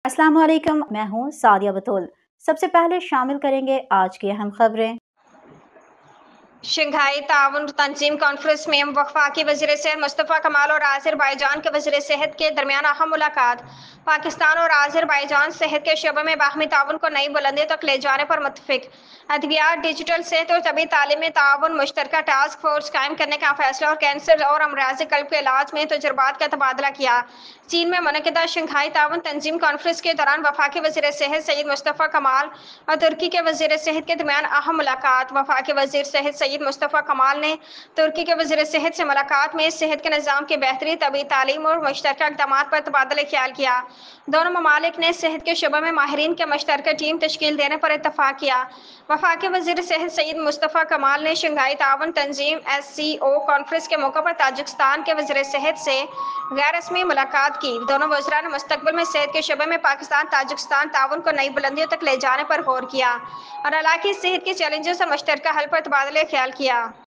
अस्सलाम वालेकुम, मैं हूँ सादिया बतूल। सबसे पहले शामिल करेंगे आज की अहम खबरें। शंघाई ताउन तंजीम कॉन्फ्रेंस में वफाकी वज़ीर सेहत मुस्तफ़ा कमाल और आज़रबाईजान के वज़ीर सेहत के दरमियान अहम मुलाकात। पाकिस्तान और आज़रबाईजान सेहत के शोबे में बाहमी ताउन को नई बुलंदी तक ले जाने पर मुत्तफिक। अद्वियात, डिजिटल सेहत और तबी तालीम में ताउन, मुश्तरका टास्क फोर्स कायम करने का फैसला और कैंसर और अमराज़ कल्ब के इलाज में तजुर्बात का तबादला किया। चीन में मुनक़िदा शंघाई ताउन तंजीम कॉन्फ्रेंस के दौरान वफाकी वज़ीर सेहत सैयद मुस्तफ़ा कमाल और तुर्की के वज़ीर सेहत के दरमियान अहम मुलाकात। वफाकी वज़ीर सेहत सैयद मुस्तफ़ा कमाल ने तुर्की के वज़ीर सेहत से मुलाकात में सेहत के निज़ाम की बेहतरी, तबी तालीम और मुश्तरका इक़दामात पर तबादला ख्याल किया। दोनों ममालिक ने सेहत के शोबे में माहिरीन की मुश्तरका टीम तश्कील देने पर इत्तफ़ाक़ किया। वफाकी वज़ीर सेहत सैयद मुस्तफ़ा कमाल ने शंघाई ताउन तंजीम SCO कॉन्फ्रेंस के मौके पर ताजिकिस्तान के वज़ीर सेहत से गैर रस्मी मुलाकात की। दोनों वज़रा ने मुस्तक़बिल में सेहत के शोबे में पाकिस्तान ताजिकिस्तान ताउन को नई बुलंदियों तक ले जाने पर गौर किया और इलाक़ाई सेहत के चैलेंजेस और मुश्तरका हल पर तबादला ख्याल किया।